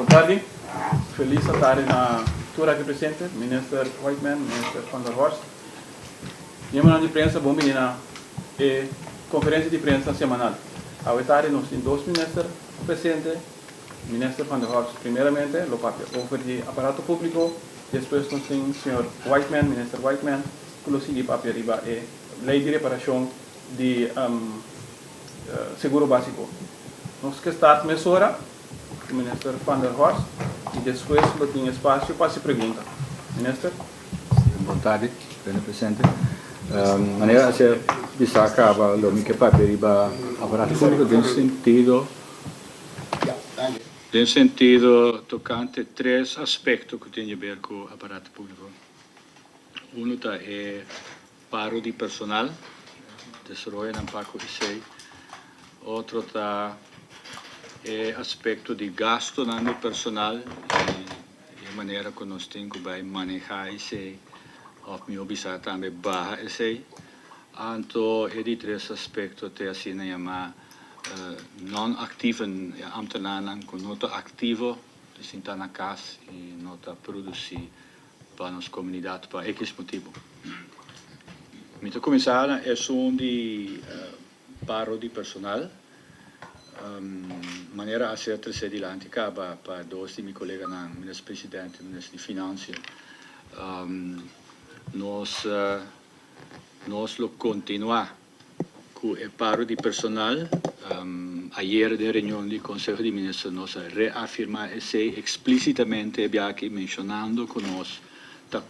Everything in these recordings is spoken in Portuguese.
Boa tarde. Feliz estar na tour aqui presente, Minister Whiteman, Minister Van der Horst. Reunião de prensa, bom menina, e conferência de prensa semanal. A tarde nós temos dois ministros presentes, Minister Van der Horst primeiramente, o papel de aparato público, depois nós temos o senhor Whiteman, Minister Whiteman, que o seguinte papel riba é lei de reparação de seguro básico. Nós que está mesura, o Minister Van der Horst, e depois tem espaço para se pergunta. Minister? Boa tarde, senhor presidente. Maneira se bisa acaba lo que papel riba aparato público tem sentido tocante três aspectos que tem a ver com o aparato público. Um é paro de personal, desenvolvimento um pouco isso. Outro é aspecto de gasto no personal e a maneira que nós temos que manejar isso, ou meu bisa também barra isso. Então, é de três aspectos que assim chama non-activen ambtenaren com nota ativo, que está na casa e nota produzir para a nossa comunidade por X motivo. Para começar, é de paro de personal. Maneira a ser terceira adiante para dois de meus colegas, ministro presidente, ministro de finanças, nós lo continuar com o paro de personal. Ayer de reunião do Conselho de Ministros nós reafirmar explicitamente aqui mencionando que nós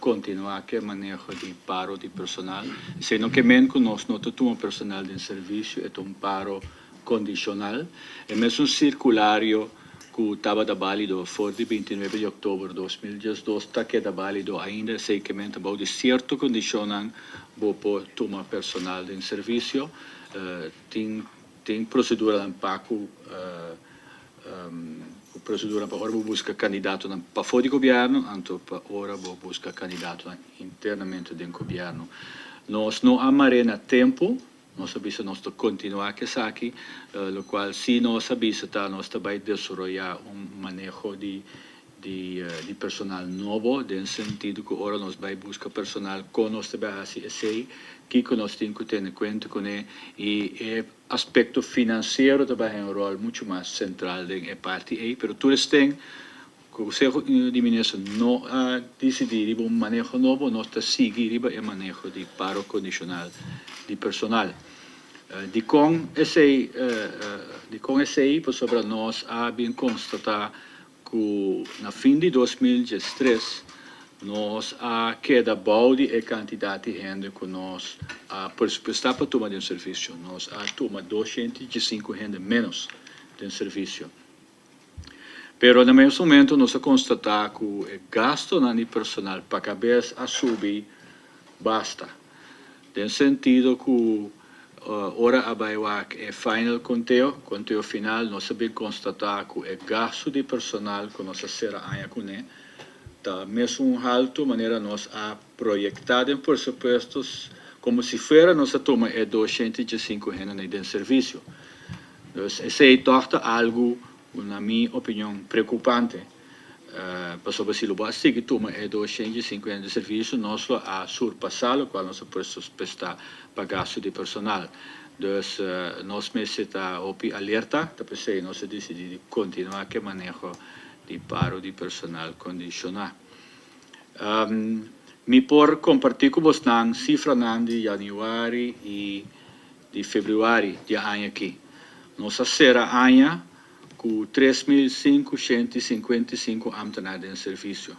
continuar com o manejo de paro de personal, sendo que menos que nós não tomamos personal de serviço, é paro condicional, é mesmo circulário que estava válido fora de 29 de outubro de 2012, está queda válido ainda, sei que mente de certo condicionam para tomar personal de serviço, tem procedura um pouco, procedura para agora buscar candidato para fora do governo, então para agora buscar candidato internamente dentro do governo. Nós não amaremos tempo. Nós sabemos que continuar que aqui, o qual se nós sabemos que nós também desenvolver manejo de personal novo, no sentido que agora nós vamos buscar personal com nós também que nós temos que ter em conta com ele, e o aspecto financeiro também é rol muito mais central da parte aí, mas todos têm. O Conselho de Ministros não decidiu manejo novo, nós seguimos o manejo de paro condicional de personal. Com esse sobre nós bem constatar que no fim de 2013 nós queda balde e quantidade de gente que nós prestar para tomar de serviço, nós toma 205 gente menos de serviço. Pero no mesmo momento nós constatar que o gasto no personal para cabeça a subir basta. No sentido que ora abaiuac é final conteo final, nós sabemos constatar que o gasto de personal que nós será ainda com ele, está mesmo alto, maneira nós projetado em pressupostos como se fosse nossa toma 205 gente de serviço. Então, esse torna algo, na minha opinião, preocupante. Para saber se o básico que toma 250 de serviço, nós a surpassado, qual nós podemos prestar para gasto de personal. Então, nós está alerta, depois nós decidimos continuar com o manejo de paro de personal condicional. Me por compartilhar com vocês cifra de janeiro e de fevereiro de ano aqui. Nossa será ano com 3.555 ambtenares em serviço.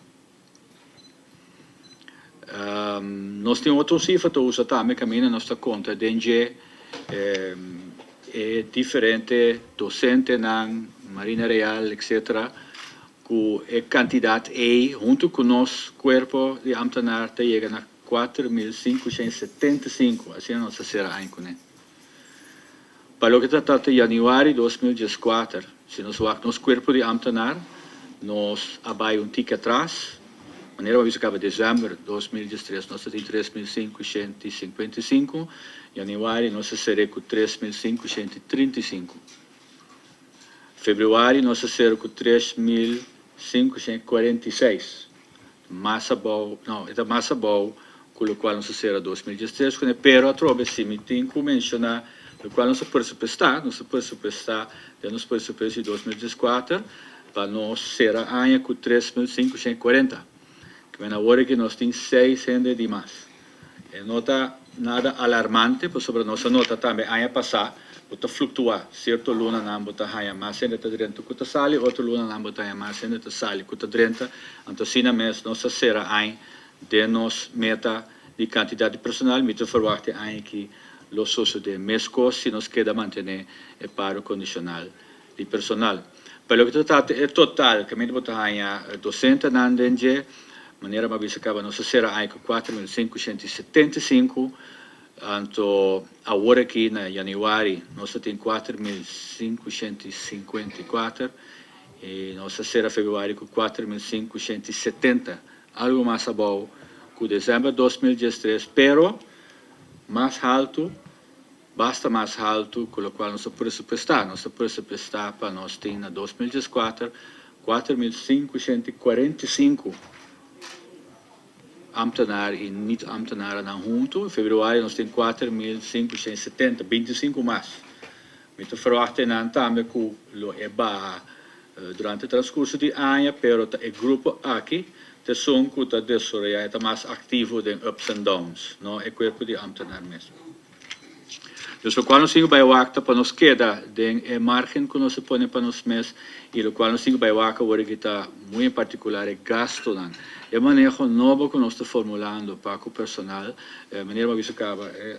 Nós temos outra cifra que usa também caminha na nossa conta, DNG é diferente, docente na Marinha Real, etc., que a quantidade junto com o nosso corpo de ambtenares chega a 4.575, assim nós será ano com ele. Para o que trata de janeiro de 2014, se nós vamos nosso corpo de ambtenar, nós abaixo tique atrás, maneira que acaba de dezembro de 2013, nós temos 3.555, janeiro nós será com 3.535. Fevereiro nós será com 3.555. 546. Massa bom, não, é massa bom, com o qual não se será 2013, pero a trobe se me tem que mencionar, o qual não se pode prestar, de 2014, para nós ser a anha com 3.540, que na hora que nós temos 6 gente de mais. Nota nada alarmante, por sobre nossa nota também, anha passar, bota fluctuar, certo luna não bota haya mais gente de dentro que sali, outro luna não bota haya mais gente de sali que dentro, então assim na mês nossa será anha de nos meta de quantidade de personal, me verwachte anha que los socios de MESCO se nos queda manter o paro condicional de personal. Pelo que trata é total, que me bota haya 200 nandenge, maneira mais bisa acaba nossa será aí com 4.575, então agora aqui na janeiro nós temos 4.554 e nossa será fevereiro com 4.570, algo mais bom que dezembro de 2013, pero mais alto, basta mais alto, com o qual nós podemos prestar para nós ter na 2014 4.545 ambtenaar e niet-ambtenaren aan junto. In februari nós temos 4.570, 25 mais. Met verwachten aan também que lo eba durante o transcurso de ano, pero o grupo aqui te som que está desarrollado, está mais ativo em ups and downs, não é corpo de ambtenaar mesmo. Dus o qual nós temos para o acta para nos queda de margem que nós põe para nos mês e o qual nós temos para o acta agora que está muito em particular é gasto não. É manejo novo que nós estamos formulando para o personal, maneira mais que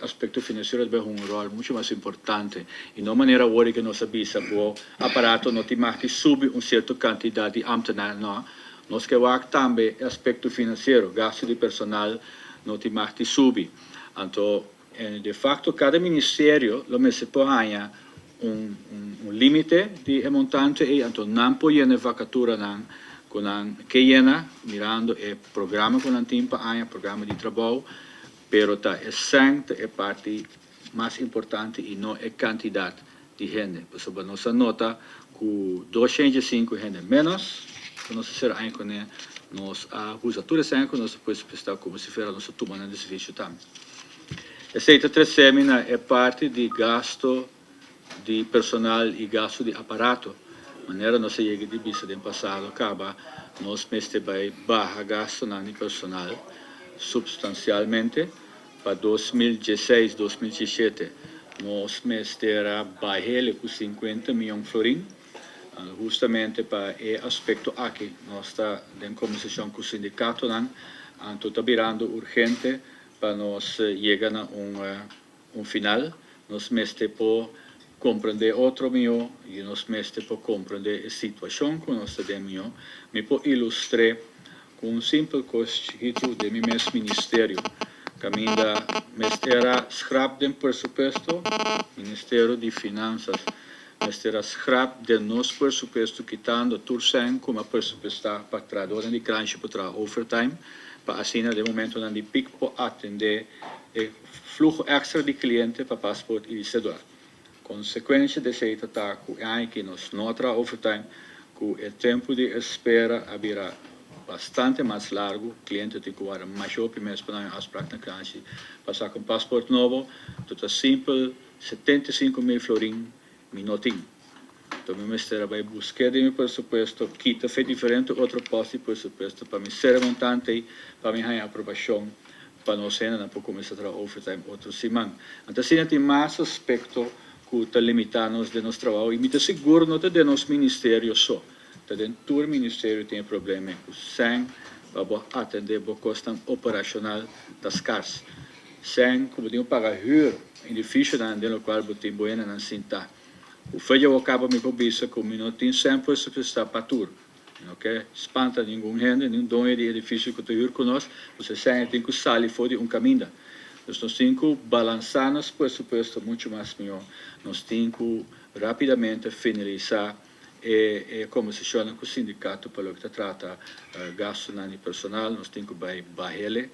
aspecto financeiro tem rol muito mais importante e não maneira agora que nós avisa que o aparato não tem mais que subir certa quantidade de ambtenaar não. Nós que o acta também aspecto financeiro, gasto de personal não tem mais que subir. Então de facto, cada ministério lo mese por ganhar limite de montante e então não pode ir vacatura não com que llena mirando o programa com a timpa ganha programa de trabalho, pero tá sempre é parte mais importante e não é quantidade de gente. Por isso nossa nota com 205 gente menos, nós será aí com nós a usatura sempre nós depois prestar como se fosse nossa tomada de serviço também. Esta semana é parte de gasto de personal e gasto de aparato. Maneira nós chega de vista do passado, acaba nós meste vai barra gasto na personal substancialmente para 2016, 2017 nós meste era baixele com 50 milhões de florins, justamente para o aspecto aqui nós está em conversação com o sindicato, então está virando urgente para nós chegar a final, nós meste por compreender outro melhor e nós meste por compreender a situação que nós temos, me por ilustrar com simples coisa de meu ministério, que ainda era scrap de presupuesto, Ministério de Finanças, era scrap de nosso presupuesto, quitando turcem como presupuesto para trabalhar de crunch para overtime, para assim, de momento, não de pico para atender o fluxo extra de cliente para passaporte e cidadão. Consequência desse ataque é que nós não tra overtime, que o tempo de espera haverá bastante mais largo, o cliente tem que dar mais opiniões para as práticas, passar com passaporte novo, tudo simples, 75 mil florins, minutinho. Então, o Ministério vai buscar de meu presupuesto, quita foi diferente outro posto de presupuesto para me ser montante, para me ganhar aprovação, para não ser não para começar a trabalhar overtime outra semana. Então, assim, tem mais aspecto que está limitando de nosso trabalho e me seguro não de nosso ministério só. Dentro do ministério tem problema sem para atender a questão operacional das casas. Sem, como digo, pagar hyra, edifício no qual tem boa na cinta. O feio acaba me cobiça como não tem sempre se está para tudo, ok? Espanta nenhum gente, nenhum dono de edifício que tu com nós, você sempre tem que sair fora de caminho. Nós temos que balançar nosso presupuesto muito mais melhor. Nós temos que rapidamente finalizar como se chama com o sindicato para o que trata gasto de personal, nós temos que baixar.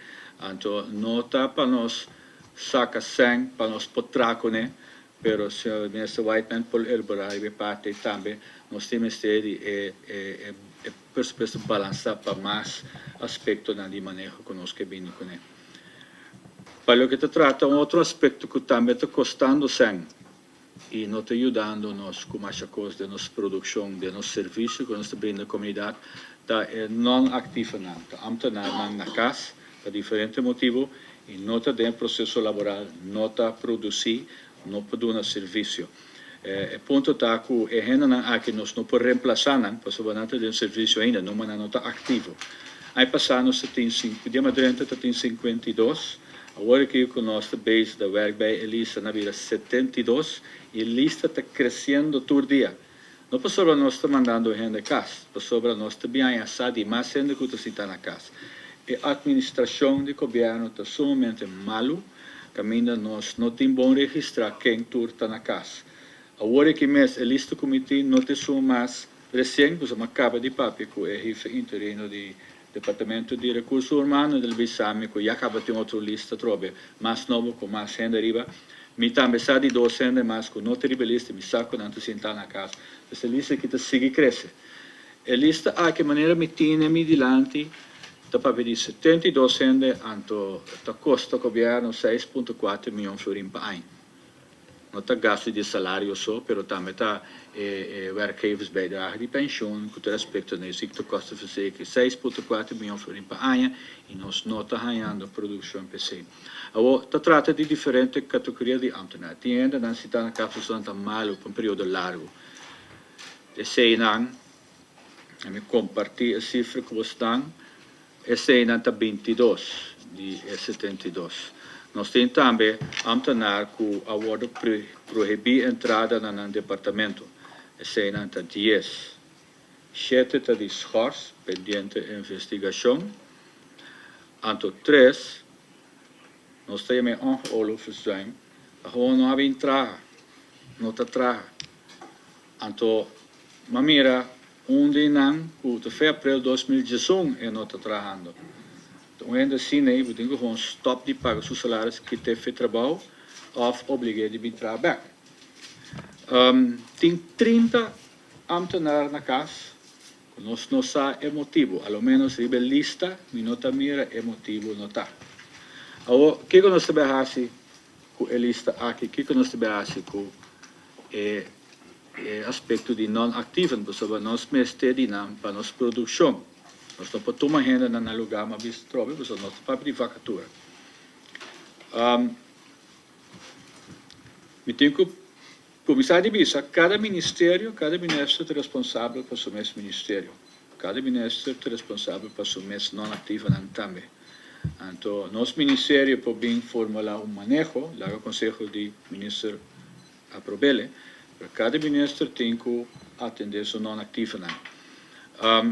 Então, não está para nós sacar 100 para nós potrar com pero se o ministro Whiteman por herborário parte também nós temos que por supuesto balançar para mais aspectos de manejo conosco que vem com ele. Para o que se trata outro aspecto que também está custando sem e não está ajudando nós com mais coisas de nossa produção, de nosso serviço que nós brinda à comunidade, está não ativo não, está na casa, por diferentes motivos e não está dentro do processo laboral, não está produzir, não pode dar serviço. O ponto está que é que nós não podemos reemplaçar, porque não tem serviço ainda, não está ativo. Aí passamos, podemos dizer que tem 52, agora que com nossa base da werk bij Elisa na vida 72 e a lista está crescendo todo dia. Não para sobre nós está mandando gente a casa, para sobre nós também assado e mais gente que está na casa. A administração do governo está sumamente malo, caminha nós não tem bom registrar quem está na casa. Agora que mês a lista do comitê não tem só mais recém, pois uma capa de papel que é jefe interino do Departamento de Recursos Humanos do Bissame, que já acaba de outra lista trobe, mais novo com mais gente arriba. Me também sabe de 200 mais com outra lista, me saco não sentar na casa. Essa lista que está sigue cresce. A lista a que maneira me tiene me dilante, está para pedir 72 gente, anto está custa o governo 6,4 milhões de florin per ano. Não está gasto de salário só, mas também está werkgeversbijdrage de pensioen, com respecto à ziektekostenverzekering, 6,4 milhões de florin per ano, e nós não está ganhando produção PC. Agora, se trata de diferentes categorias de ambtenaar. Tem ainda não se está na casa de malo por um período largo. Esse ano, eu compartilho a cifra que vocês estão, esse ano está 22 de 72. Nós temos também ambtenaar que agora proibir a entrada no departamento. Esse ano está 10. 7 está de schors, pendiente de investigação. Anto 3, nós temos ongelooflijk gewoon não há entrada, não está entrada. Anto, mamira, onde não, que de abril de 2018 é não está trabalhando. Então, ainda assim, we denken gewoon stop die paga seus salários que teve trabalho, of obrigado de vir trabalhar. Tem 30 ambtenaren na casa, nós não sabemos o motivo, ao menos a lista, mas não mira o motivo, não está. Agora, o que nós trabalhamos com a lista aqui, o que nós trabalhamos com o aspecto de não ativo, porque nós mestres para nossa produção. Nós não podemos tomar renda no lugar, mas nós temos papel de vacatura. Me tenho que começar a dizer, cada ministro é responsável por seu mesmo ministério. Cada ministro é responsável por seu mesmo não ativo também. Então, nosso ministério pode formular manejo, lá o Conselho de Ministros aprove, mas cada ministro tem que atender seu não ativo.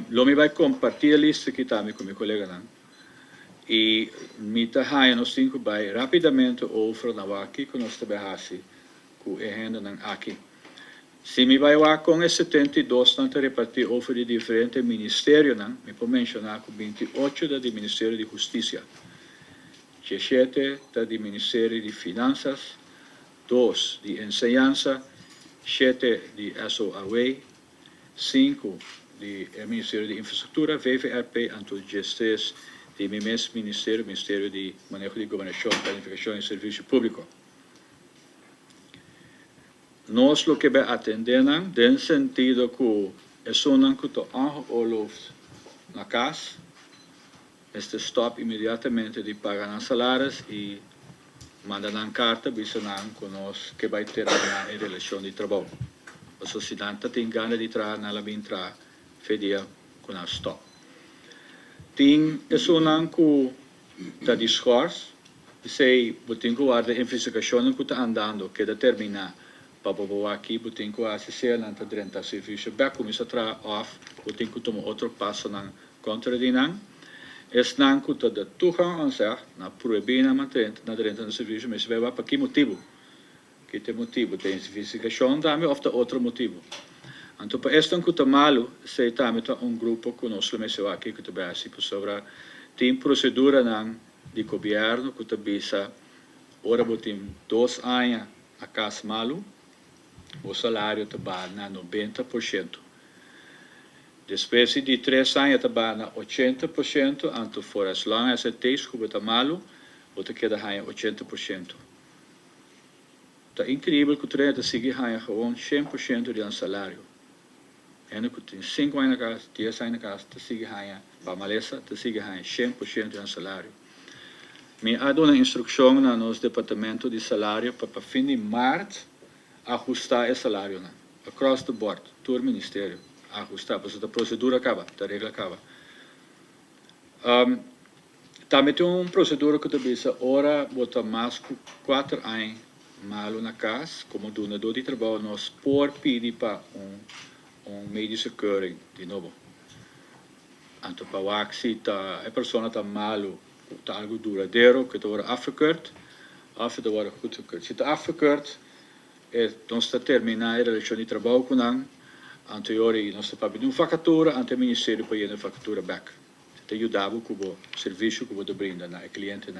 Lo me vai compartilhar a lista que está com meu colega e me está nós temos que vai rapidamente over na aqui que nós trabalhamos com a agenda aqui. Se me vai lá com os 72 tanto repartir over de diferentes ministérios, me pode mencionar com 28 da do Ministério de Justiça, 17 da do Ministério de Finanças, 2 de Enseñanza, 7 de SOAW, 5 do Ministério de Infraestrutura, VVRP, anto gestes do mesmo Ministério de Manejo de Governação, Planificação e Serviço Público. Nós lo que vai atender, no sentido que é só que está na casa, este stop imediatamente de pagar os salários e mandar uma carta avisando que nós que vai ter a relação de trabalho. A sociedade tem ganas de entrar na labintra fedia com a stop. Tem isso não que está discurso, sei, tem que guardar a investigação que está andando, que determina para aqui, tem que assistir na durante o serviço, bem começa a trabalhar off, tem que tomar outro passo na contra de não. Es não que está de toegang aan zich, na proibir na durante o serviço, mas vai para que motivo? Que tem motivo, tem investigação também, ou tem outro motivo. Então, para este que está malo, se também está grupo que nós temos aqui, que está básico sobre tem procedura de governo que está bisa, ora tem 2 anos a casa malo, o salário está na 90%. Depois de 3 anos está na 80%, então for as long as it takes, que está malo, você queda ganha 80%. Está incrível que o treino sigue ganha gewoon 100% de salário. En que tem 5 anos na casa, 10 anos na casa, está sigue ganha, para malesa, está sigue ganha 100% de salário. Me ha dado uma instrução no nosso departamento de salário para fim de março ajustar o salário, across the board, todo o ministério, ajustar, porque a procedura acaba, a regra acaba. Também tem uma procedura que também se ora bota mais que 4 anos malo na casa, como donador de trabalho, nós por pedir para médico keuring de novo. Então, para se a pessoa está malo, está algo duradouro, que está afgekeurd, of está goedgekeurd. Se está afgekeurd, nós está terminar a relação de trabalho com ele, anteriori nós está pedindo fatura, ante o ministério para ir a fatura back. Te ajudava com o serviço que você brinda na cliente.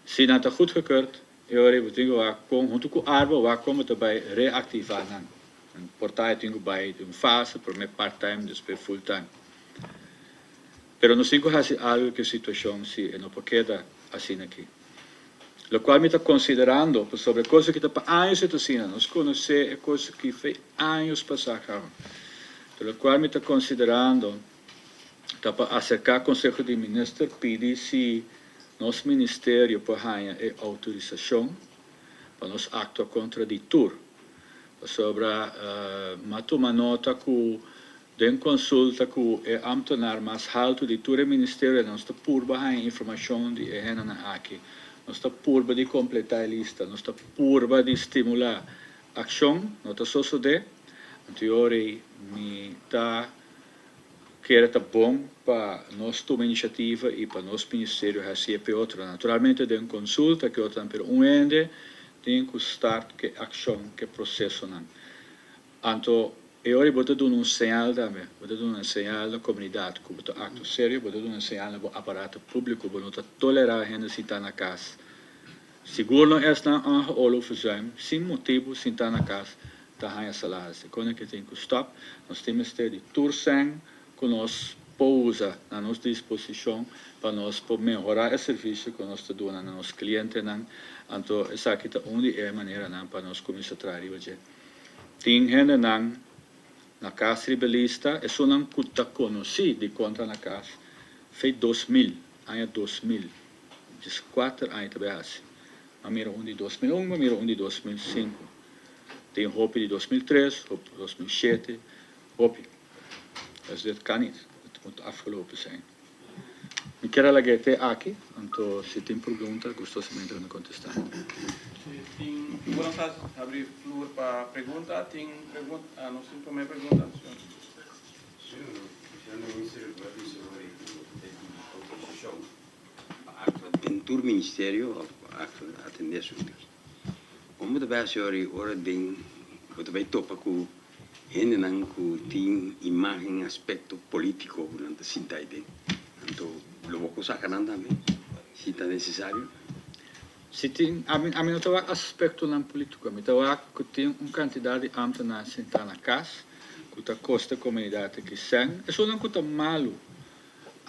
Se não está goedgekeurd, eu vou ter que junto com a árvore, vai como também reativar. Portanto, tenho que uma fase, por mim part-time, depois full-time. Pero não sei se algo que a situação se não pode quedar assim aqui. O qual me está considerando sobre coisas que está para anos assim, nós conhecemos coisas que fez anos passaram. O qual me está considerando está para acercar o Conselho de Ministros pedir se nosso ministério pode ganhar autorização para nos actos contraditórios sobre tomar nota que den consulta com o ambtenaar mais alto de todo o ministério nós está por ganhar informação de aqui. Nós está por de completar a lista, nós está por de estimular a ação, não está só de, teoria me está querer tá bom para nós tomar iniciativa e para nosso ministério fazer para outro. Naturalmente, tem consulta que outro pero ende tem que start que ação, que processo não. Então, eu vou dar um sinal também, vou dar um sinal da comunidade, que vou acto sério, vou dar um sinal no aparato público, vou não tolerar a gente se está na casa. Seguro não é na olo fazer, sem motivo, sem estar na casa, está ganhando salário. Quando que tem que stop, nós temos que ter de tursen, que nós pousa na nossa disposição para nós melhorar o serviço que nós estamos dando aos clientes. Então, essa aqui é uma maneira para nós começar a trabalhar. Tem gente na casa rebelista, é só não que conheci de conta na casa. Foi 2000, ano 2000. 4 anos também assim. Mas mira de 2001, mas mira de 2005. Tem roupa de 2003, roupa de 2007, roupa. Dus dit kan niet. Het moet afgelopen zijn. Ik quero até aqui, então se tem pergunta, gostosamente de contestar. Vamos abrir flor para pergunta. Tem pergunta, não sei como é pergunta. Dentro do Ministério, atender assuntos. Como de base ora tem, você vai topar com gente que tem imagem, aspecto político durante a cidade. Então, lo vou sacar também, se está necessário. Se tem, a mim não tem aspecto não político, a mim que tem uma quantidade de ambtenaars sentar na casa, que está custa a comunidade que são, é só não que está malo,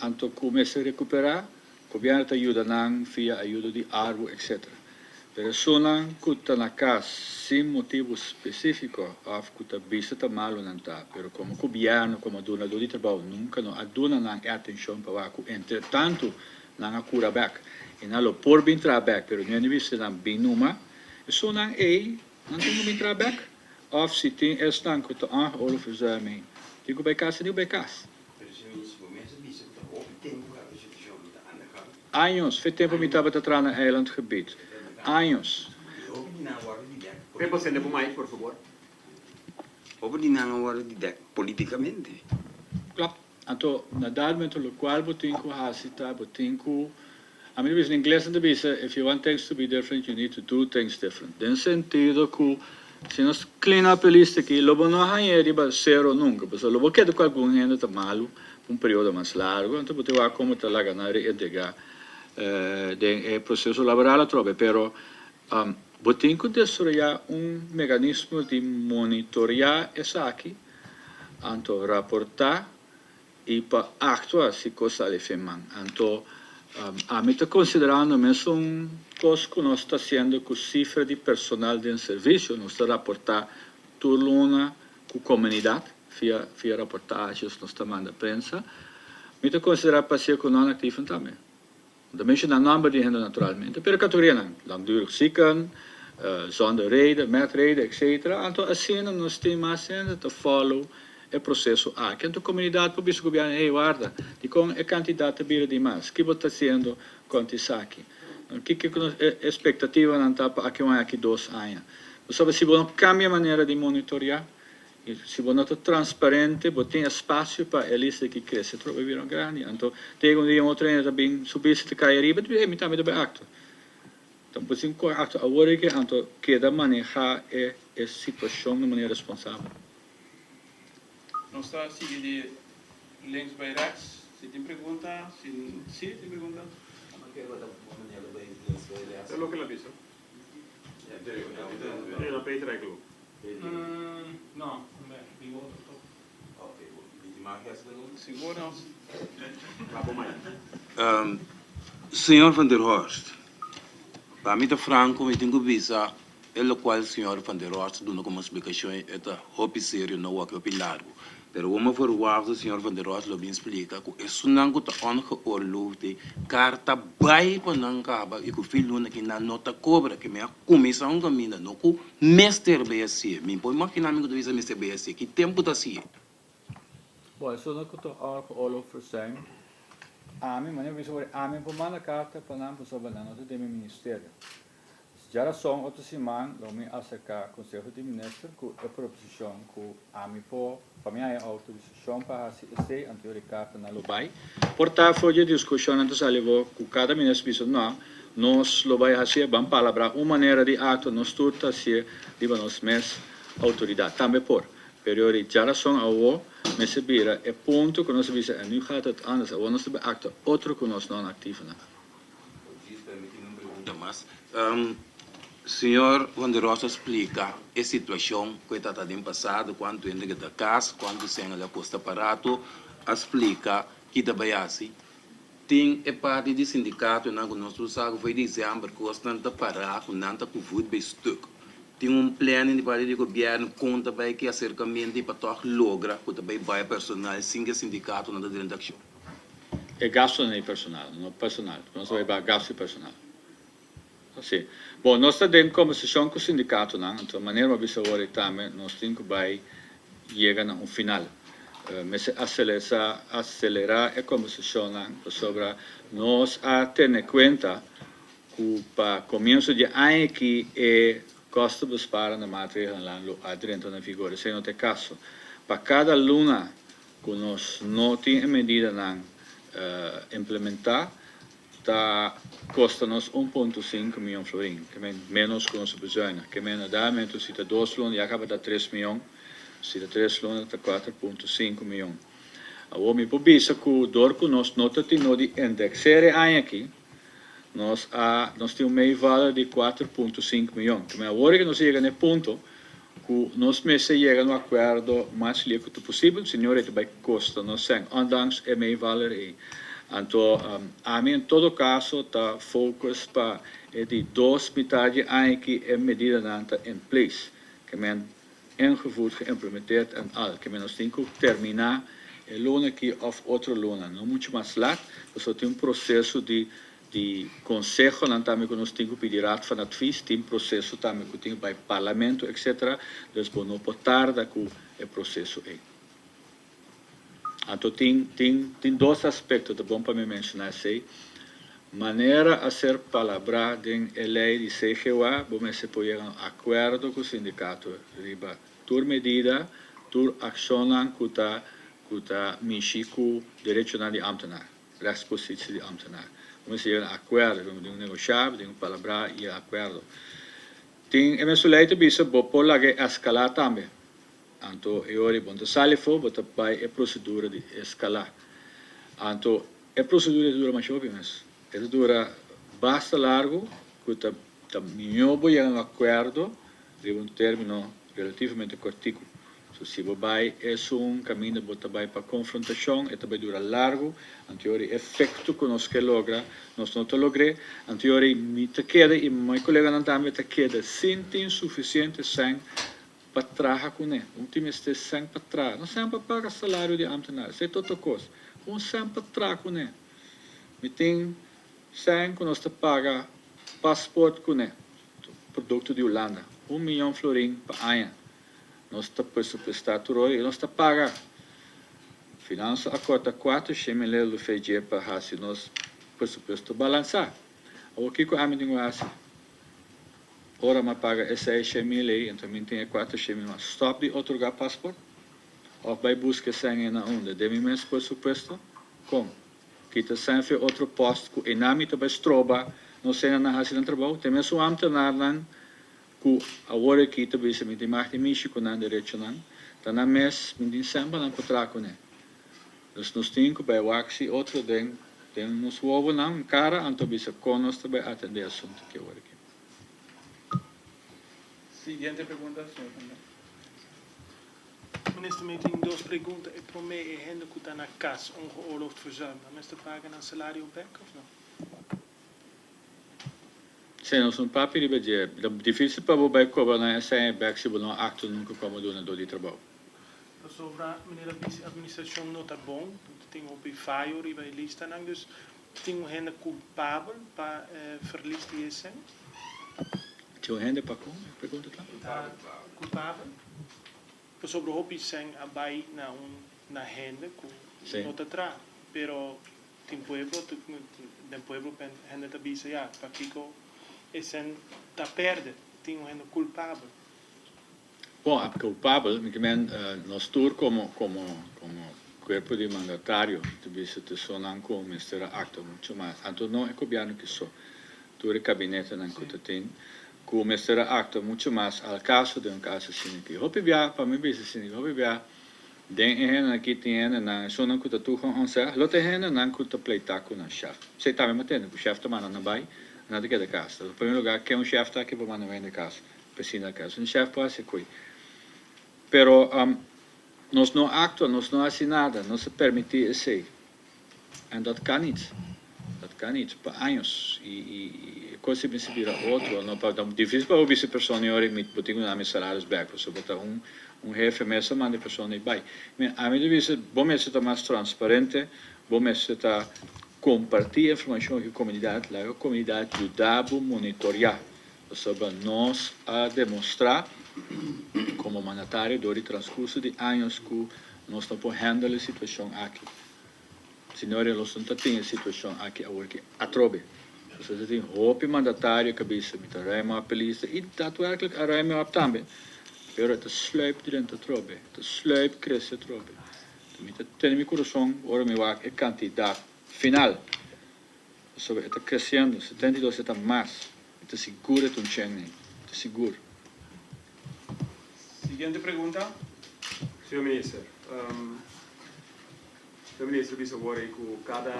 então começa a recuperar, o governo te ajuda não, via ajuda de árvore, etc. Pero só não que está na casa, sem motivo específico, que está visto está malo não está, pero como governo, como donador de trabalho, nunca não aduna não atenção para o entretanto, não a cura back. E não por bem trabalhar, pero não é visto não bem numa, é só não não tem bem trabalhar, ou se tem é não que está olho fazer mim, digo bem casa, digo bem casa. Anos, faz tempo que eu estava atrás na Island gebied. Anos. ¿Me puede por mais, por favor? Over die naam worden die dek politicamente. Klopt. Então, na dado momento no qual você tem que hasita, você tem que I mean, in inglês não diz, if you want things to be different, you need to do things different. No sentido que se nós clean up a lista aqui, logo não há riba zero nunca, porque logo que com algum gente está malo, um período mais largo, então você vai como está lá ganhar e entregar. O processo laboral trove, pero Tem que desarrollar mecanismo de monitorear essa aqui, anto reportar e para actuar se coisa le feman. Anto a mim está considerando mesmo coisa que nós está fazendo com cifra de personal de serviço, nós está reportar turluna com comunidade, via reportagens, nós está mandando prensa. Me está considerando para ser com não ativo também. Também se não número de gente naturalmente, pero categoria não, langdurig zieken, zonder reden, met reden, etc. Então assim nós temos mais gente te follow o processo A. Que a comunidade pública governo é guarda, de com a quantidade de de mais. Que você está fazendo com isso aqui? Que a expectativa não está para aqui 2 anos? Você se você cambia a maneira de monitorear, se você não é transparente, você tem espaço para eles que crescem, troca viram grande. Então tem dia outro ano também subir se cair riba, me também deve acto. Então você tem acto agora que então queda manejar a situação de maneira responsável. Nós está seguindo de links by rechts. Se tem pergunta, se tem pergunta. É lo que ela disse. É na peitra é clube. Não, digo seguro não. Senhor Van der Horst, para mim está franco, eu tenho que visar o qual o senhor Van der Horst dá como explicação é hobby sério, não é hobby largo. Pero uma verwacht o senhor Van der Horst bem explica que isso não está ongeoorloofd, carta bij para não acabar e que o filho que na nota cobra que me começa um caminho não que mestre BSC, me põe imaginar me que tu mestre BSC, que tempo está assim? Bom, isso não é que eu estou oferecendo. A mim, mas eu vou a mim por mandar carta para não sobre não do meu ministério. Já são outra semana, eu me acercar com o Conselho de Ministros com a proposição com a mim por família autorização para se anterior carta na Lubai. Portanto, foi a discussão antes ali com cada ministro disse não, nós Lubai assim vamos palavra uma maneira de ato nós turta se de nós mes autoridade também por período já são ao me se vira é ponto que nós visa nu gaat het anders, we nós be acto outro que nós não ativo na. Senhor Van der Horst explica a situação que está no passado, quando entra da casa, quando se entra posto aparato, explica que também assim. Tem a parte do sindicato, não nós sabemos foi dezembro, que nós não parar, que não está com voto bem stuk. Tem plano de parte do governo, conta bem que acercamento para tocar logra, que também vai personal, sem que o sindicato não está dentro da ação. É gasto nem personal, não personal, nós vai para gasto personal. Assim, bom, nós estamos em conversação com o sindicato, não? Então, a maneira de ver também, nós temos que chegar a final. Mas acelerar a conversação sobre nós a ter em conta que para começo de ano que é custo para na matéria lá dentro da figura, se não tem caso, para cada aluna que nós não tem medida não implementar custa-nos 1,5 milhão florim, que é menos que nós bezuinen. Que é da momento se 2 milhões, já acaba de 3 milhões, se 3 milhões, está 4,5 milhões. Agora, me publica que dor que nós não temos de indexar aqui, nós temos meio valor de 4,5 milhões. Que agora que nós chegamos nesse ponto, que nós meses chegamos a um acordo mais líquido possível, senhor, vai custa, nós temos, ondanks é meio valor aí. Então, a mim, em todo caso, está focus para de 2 metades que é medida em place, que é ingevoerd, geïmplementeerd en al. Que nós temos que terminar o loon aqui of outro loon. Não muito mais lá, só tem processo de conselho, não também que nós temos que pedir raad van advies, tem processo também que tem para o parlamento, etc. Então, não pode tardar com o processo aí. Então, tem 2 aspectos, é bom para me mencionar isso. Maneira a ser palavra em lei de CGUA, vamos se pode chegar a acordo com o sindicato, riba, tur medida, tur accionan que está mexico direito de ambtenaar, rechtspositie de ambtenaar. Vamos chegar a acordo, vamos negociar, vamos palavra e acordo. Tem eventualmente bisa por lá que escalar também. Então, eu vou sair fora, vou tapar a procedura de escalar. Então, a procedura dura mais jovem, mas ela dura bastante largo, que Também voy a un acuerdo de un término relativamente cortico. Se vai es un camino para confrontación, esto va a durar largo, anteriori efecto que nos que logra, nos no te logré, anteriori mi te queda y mi colega não também te queda, sinti suficiente sem para trabalhar com ele. Último este sem para trás, não sempre paga salário de ambtenaar, isso é outra coisa. Sempre para trás com ele. Me tem sem que nós te paga passaporte com ele, produto de Holanda, 1 milhão florim para ano. Nós está pressupostato e nós está paga. Finança a cota 4 chemelelo do FG para assim nós pressuposto balançar. O que a mim digo assim? Ora me paga essa chemele, então me tem 4 chemele, mas stop de otorgar passaporte. Ou vai buscar sem na onda, deve mesmo pressuposto. Como? Kita sempre outro posto que enami também stroba, não sei na assim trabalho, tem mesmo ambtenaar lang ku agora kita bisa minti mahti misi ko nan diretso nan tana mes minti samba nan kontrako ne dus nos tinko bij waxi outro den nos wobo nan cara anto bisa conos também atender assunto que agora aqui. Siguiente pregunta, senhor Fandor. Minister, me tem duas perguntas. E para mim, é ainda que está na casa, ongeoorloofd verzuim. Dan is de paga een salario back of não? Sim, nós não papi de bedir. Difícil para o back cobrar na sem back se não acto nunca como do na do de trabalho. Sobre meneer de administratie nota bom, tem op bij FAIO e bij lista nang, dus tem ainda culpável para verlies die is zijn. Tinha um rende para como? Pergunta lá. Culpável. Sobre hobby zijn abai na rende com nota tra, pero tem pueblo pen rende tabisa ja, para Kiko esen ta perde, tem ainda culpável. Bom, a culpável, nós tour como cuerpo de mandatário, deve ter sonan com o ministério acto muito mais. Anto não é cobiano que só. Tour gabinete não tem. Com o ministério acto muito mais ao caso de caso assim que. Hope via para mim bisa assim, hope via den hen aqui tem na sonan que tu com onça, lote hen não que pleita com na chef. Você tá me matando, o chef tá mandando vai, nada que da casa. No primeiro lugar que um chef tá aqui para mandar vem da casa, piscina da casa. Um chef pode ser coi. Pero nós não actuamos, nós não assinamos, não se permite isso. E dat kan niet. Dat kan niet. Para anos. E coisa se vira outro. Não para difícil para ouvir essa pessoa e me botar um salários back. Você botar jefe mesmo, manda a pessoa e vai. A mim deve ser bom mesmo estar mais transparente, bom mesmo estar compartilhar informação com a comunidade, a comunidade ajudar a monitorar, sobre nós a demonstrar como mandatário do transcurso de anos que nós estamos handling a situação aqui. Senhores, nós não temos a situação aqui a trobe. Nós temos hope mandatário que bisa met ruim op pelista e daadwerkelijk ruim op também. Pero het sluip dentro trobe, het sluip cresce trobe. Met het ten mijn coração, ora me wak é candidato final. Sobre está crescendo, 72 está mais. Está seguro é cheng, está seguro. Siguiente pregunta. Senhor Ministro, senhor Ministro, bisa agora com cada...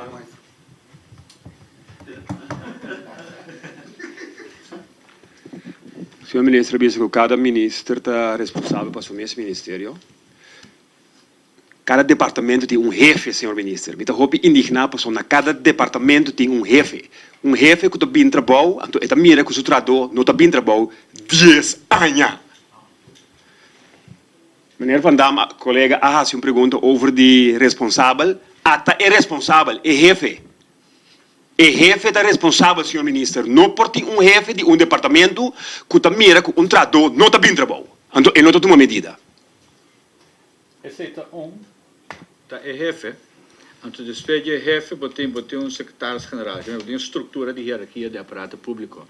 Senhor Ministro, bisa que cada ministro está responsável por seu mesmo ministério. Cada departamento tem jefe, senhor Ministro. Me estou indignado porque cada departamento tem jefe. Jefe que está bem trabalhando, então está mira que o trabalhador não está bem trabalhando 10 anos. Meneer Van Dam, colega, faz uma pergunta over de responsável. Ata é responsável, é jefe. É jefe da responsável, senhor ministro. Não por ter jefe de departamento que está mira que trabalhador não está bem trabalhando. Então, ele não está uma medida. Esse é jefe. Então, depois de jefe, botei secretário-geral. Tem uma estrutura de hierarquia de aparato público.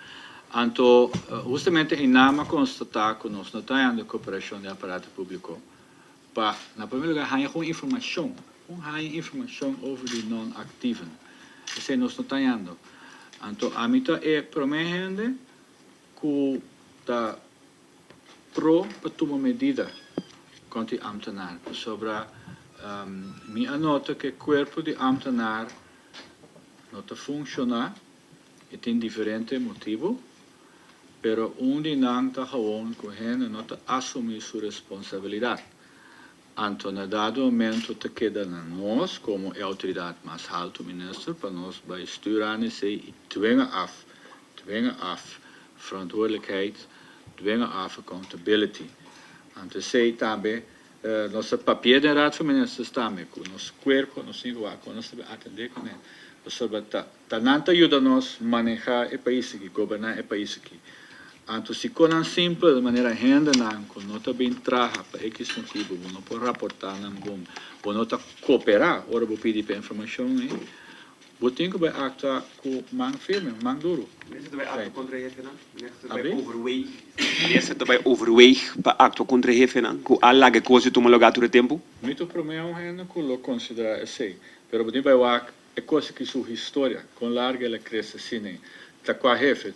Então, justamente em nama constatar que nós não temos cooperação de aparato público. Para, na primeiro lugar, há informação. Há informação over de não-ativen. Isso nós não temos. Então, a mim é prometendo que está pro para tomar medida contra o ambtenaar. Sobre minha nota que o corpo de ambtenaar não funciona e tem diferentes motivos. pero onde não está gewoon correndo, não está assumir sua responsabilidade. Então, na dado momento, te queda na nós, como a autoridade mais alta, ministro, para nós vai sturen e dwingen af verantwoordelijkheid, dwingen af accountability. Então, sei também, nosso papel de raad van ministers também, com nosso corpo, nosso igual, com nós atender com ele. Sobre tananta ajuda nós manejar o país aqui, governar o país aqui. Então, se conan simples, de maneira renda, não está bem trabalhar para X motivo, não pode raportar, não está cooperar, ora vou pedir para informação, vou ter que actuar com mão firme, mão duro. Minister, vai actuar contra ele, não? Minister, vai overweeg para actuar contra ele, não? Com a larga coisa que lugar todo o tempo? Muito primeiro, ainda que eu considero assim, mas vou ter que é coisa que sua história, com larga ela cresce assim, está com a jefe,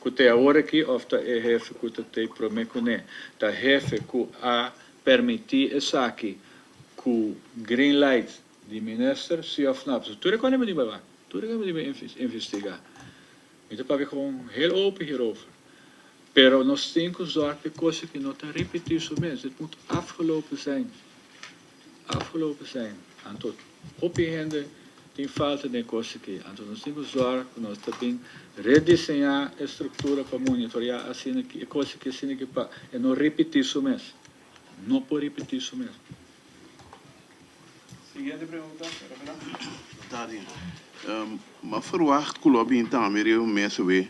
que te agora aqui, ou está é jefe que te promete, está jefe que a permitir essa aqui, com green light de minister, se ou não, tudo é quando me diga, tudo é quando me investigar. Então, para ver com heel open hierover. Pero nós temos que zorgen de coisas que não está repetindo isso mesmo. Het moet afgelopen zijn. Afgelopen zijn. Então, op je handen, tem falta de coisas aqui. Então, nós temos que zorgen que nós também redesenhar a estrutura para monitorar assim aqui, coisas que assim aqui para não repetir isso mesmo. Não pode repetir isso mesmo. Siguiente pregunta, Tadinho. Maar verwacht que o lobby então americano mesmo vê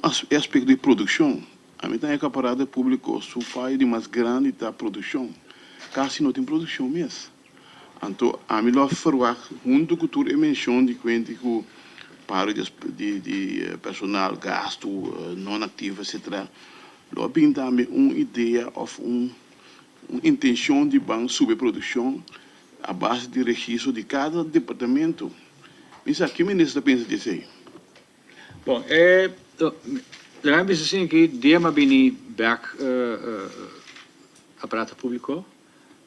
aspecto de produção. A mim tem a parada pública, o pai de mais grande da produção. Quase não tem produção mesmo. Então, a mim lá verwacht, junto com toda a menção de quanto que para de personal, gasto, não ativo, etc. Lobby também uma ideia ou uma intenção de banco sobre produção a base de registro de cada departamento. Mas aqui o ministro pensa disso aí? Bom, lá me dizem que dema bini back aparato público,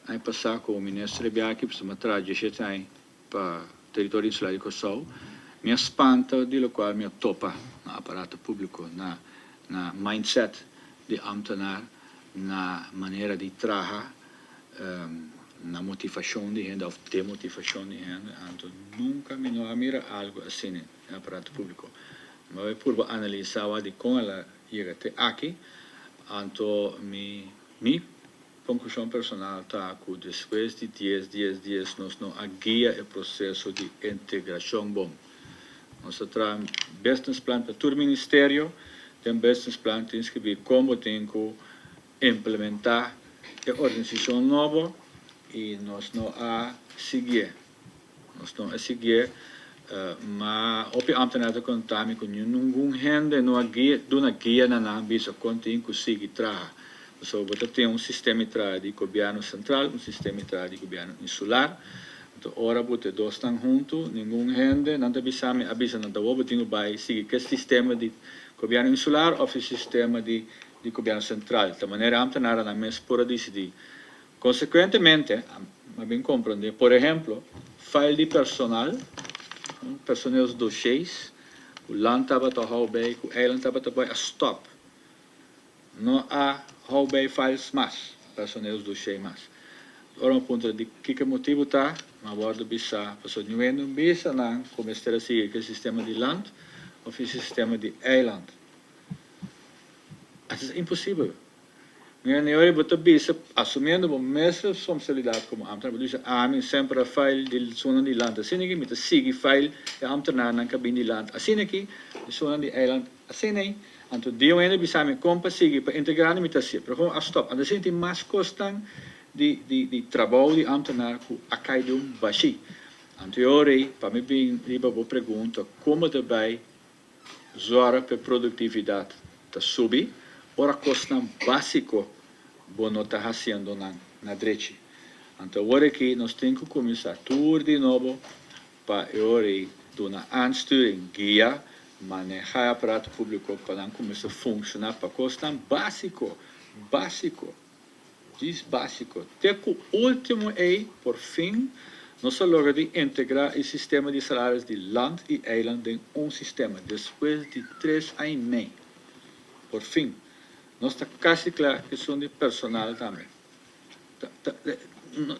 aí passar com o ministro de aqui para uma trajetória para território insular de Kosovo, me espanta de lo qual me topa na aparato público, na mindset de ambtenaar, na maneira de trabalhar, na motivação de gente, ou demotivação de gente, então nunca me não mira algo assim no aparato público. Mas por analisar de como ela chega até aqui, então minha conclusão personal está que depois de 10 dias nós não guia o processo de integração bom. Nós temos business plan para todo o ministério, tem business plan tem que ver como tem que implementar a organização nova e nós não a seguir. Nós não a seguir, mas o ambtenaar contami com nenhum gente não a guia, dona guia na ambisa contém que siga trabalhar. Então, você tem sistema de governo central, sistema de governo insular. Então, ora você dois estão juntos, nenhum gente, não avisa não você tem que seguir que sistema de governo insular ou sistema de governo central. De maneira ambtenaar na mesma por decidir. Consequentemente, a bem compreender, por exemplo, file de personal os dossiês, o land estava a houbei, o eiland estava a stop. Não há houbei files mais, os dossiês mais. Ora, um ponto de que motivo está, mas agora bisa, pessoa não bisa não começar a seguir que sistema de land ou o sistema de eiland. Isso é impossível. Eu vou bisa assumindo a mesma responsabilidade como ambtenaar, dus mim sempre a file de zona de land, assim que me sigue file de ambtenaar na cabine de land, assim aqui de zona de eiland, assim aí, então deu ainda bisa me compa sigue para integrar me assim, para como a stop, então assim tem mais custam de trabalho de ambtenaar que a cair baixi, então eu para mim bem riba vou pergunta como também zorra para produtividade tá subir. Ora custa básico não está fazendo na direita. Então, agora que nós temos que começar tudo de novo para dar uma ansturing, guia, manejar o aparato público para começar a funcionar para custa básico. Diz básico. Até que o último por fim, nós logramos de integrar o sistema de salários de land e eiland em sistema, depois de 3 anos e meio. Por fim, nós está quase claro que questão de personal também.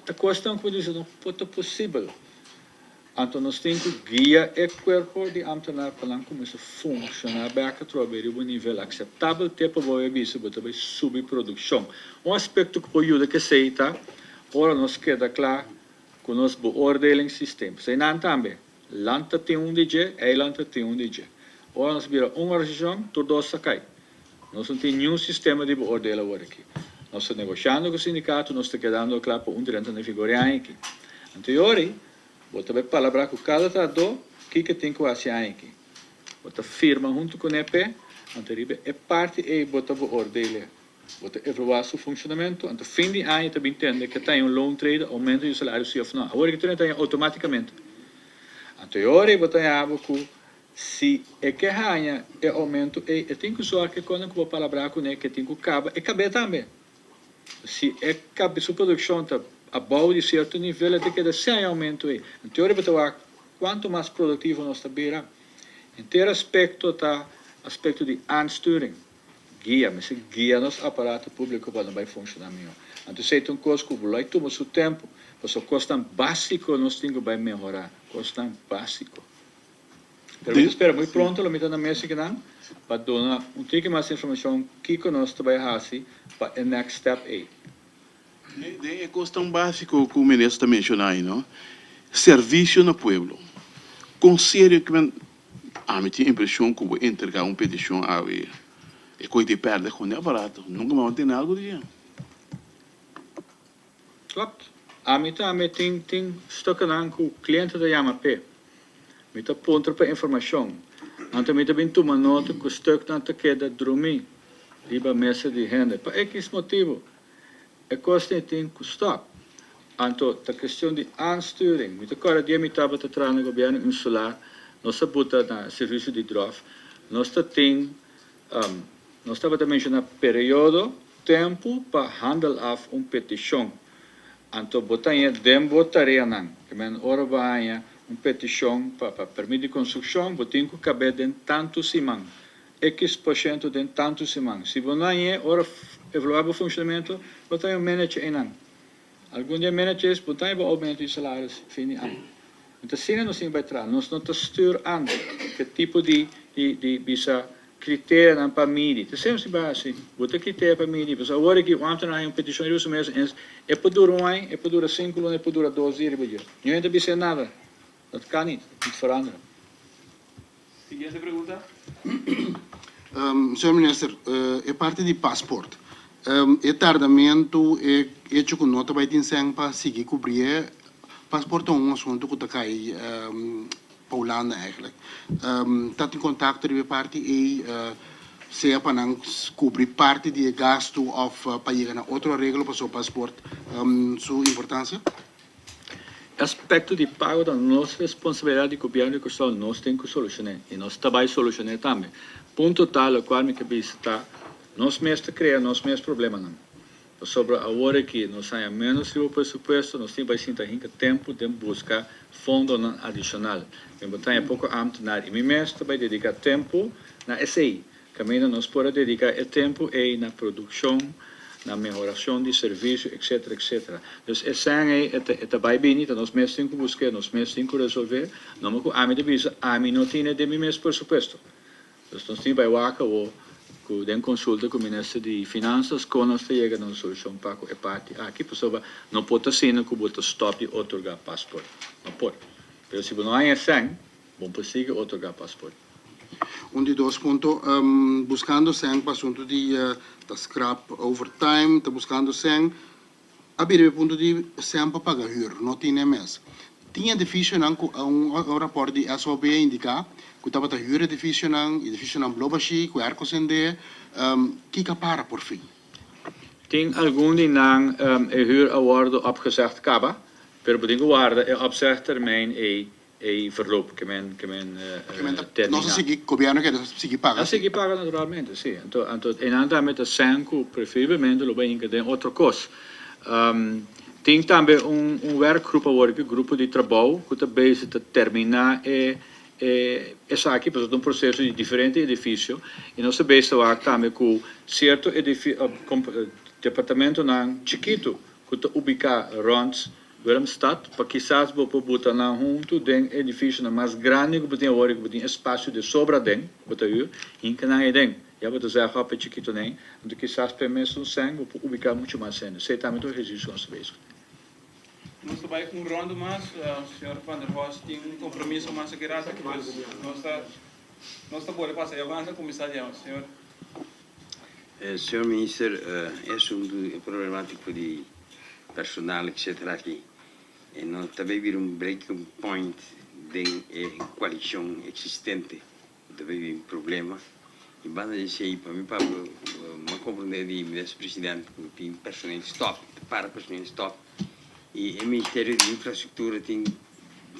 A questão que eu disse, não pode possível. Então, nós temos que guiar o corpo de ambtenaar para como isso funciona, para que trabalhe a um nível aceitável, até para o serviço, para subir produção. Aspecto que pode ajudar que seja, ora nós queda claro, que nós beoordeling sistema. Zij naam também, land tem DJ, eiland tem DJ. Ora nós vira região, todos sakai. Nós não temos nenhum sistema de beoordelen agora aqui. Nós estamos negociando com o sindicato, nós estamos quedando claro para direito de figurar aqui. Anteriormente, vou também falar com cada trador, que tem que fazer aqui. Vou firma junto com o EP, anterior é parte e vou beoordelen. Vou evaluar o funcionamento. Então, fim de ano, também entende que tem loan trade, aumento do salário, sim ou não. Agora que tem automaticamente. Anteriormente, vou ter com se é que ganha é aumento, eu tenho que usar que quando eu vou falar com ele, que tem que caber também. Se é cabe sua produção está abaixo de certo nível, tem que dar sem aumento aí. Em teoria, vou ter quanto mais produtivo nós estamos. Em ter aspecto de aansturing, guia, mas guia nosso aparato público para não vai funcionar melhor. Então, se tem coisa que vai tomar seu tempo, mas o custo básico nós temos que melhorar, custo básico. Pero eu espero muito pronto, lo meto na mesa que não, para dar um pouco mais de informação que nós trabalhamos para o next step aí. É questão básica que o ministro está mencionando aí, não? Serviço no pueblo. Conselho que a minha impressão que vou entregar uma petição a ver. E coisa perde com o aparato, nunca mais tem algo de dinheiro. Klopt. A mim também tem estocando com o cliente da Yamapé. Me tá ponto para informação. Então me também toma nota que o stuk tanto queda dormir, riba mesa de renda. Para X motivo, é costa tem que stop. Então a questão de aansturing, me tá agora dia me estava trabalhando no governo insular, nós bota na serviço de drof, nós tem nós estava também mencionando período, tempo para handle of petição. Então botar em dembo tarefa não, que men ora vai petição para permitir de construção, você tem que caber dentro de tanto semana. X% dentro de tanto semana. Se você não é, ora, evaluar o funcionamento, você tem um manager em ano. Algum dia managers, você tem um aumento de salários fim de ano. Então, se nós não vai entrar, nós não estamos que tipo de visa critério para medir. Então, sempre vai assim, você critério para medir. Mas agora que vamos ter uma petição de uso mesmo, é para durar um ano, é para durar 5 anos, é para durar 12 anos. Não ainda vai nada. Dat kan niet veranderen. Siguiente pregunta. Senhor Ministro, é parte de passaporte. É tardamento, é hecho que nota vai ter para seguir cobrir passaporte é um assunto que está cai para a Holanda eigenlijk. Está em contato com a parte e se é para não cobrir parte de gasto ou para chegar a outra regra para o seu passaporte, sua importância? Aspecto de pago da nossa responsabilidade de governo que só nós temos que solucionar e nós também solucionar também. Ponto tal o qual me cabe está nós mesmos criamos nós mesmos problema não. Sobre a hora que nós temos menos o presupuesto, nós temos que tempo de buscar fundo adicional. Mas tem pouco ambtenaar e me mesmo também dedicar tempo na SI. Caminho nós podemos dedicar tempo aí na produção, na melhoração de serviço, etc, etc. Dus é vai bem, então nós mesmos temos que buscar, nós mesmos temos que resolver, não é que a mim de visa, a mim não tem de mim mesmo presupuesto. Então nós temos que vaca ou com consulta com o ministro de Finanças, quando nós chegamos a uma solução para a parte aqui, pessoa não pode ser que bota stop de otorgar passaporte, não pode. Mas se não há assim, vamos conseguir otorgar passaporte. De dois pontos, buscando sempre para o assunto de scrap overtime, está buscando sempre, a ponto de sempre pagar huur, não tinha mês. Tinha difícil um rapport de SOB indicar que estava a huur edifício não blobashi, que arco sende, que para por fim. Tem algum de não huur opgezegd kaba, pero bedingo waarde opzegd termijn verloop que men não se o governo quer seguir pagar. Seguir paga naturalmente, sim. Então, em andamento 5, preferivelmente, lo bem que tem outra coisa. Tem também werkgroep agora, grupo de trabalho, que está bezig te terminar essa aqui, porque é processo de diferente edifício, e nós estamos bezig também com certo departamento chiquito, que está ubicado rond Willemstad, para quizás vou botar junto den edifício mais grande, que tem agora que tem espaço de sobra den, botar em que não é den. Já vou dizer para chiquito nem, então quizás permesso sangue, vou ubicar muito mais cena. Sei também do registro nós bezig. Nós vai rondo mais, o senhor Van der Horst tem compromisso mais que rasa que nós está bom passar. Eu vou antes começar já, senhor. Senhor Ministro, é um problemático de personal, etc. aqui. E nós também vimos breaking point da coalição existente. Também vimos problema. E banda de sei para mim para uma compreender de vice-presidente que tem personal stop, para personal stop. E o Ministério de Infraestrutura tem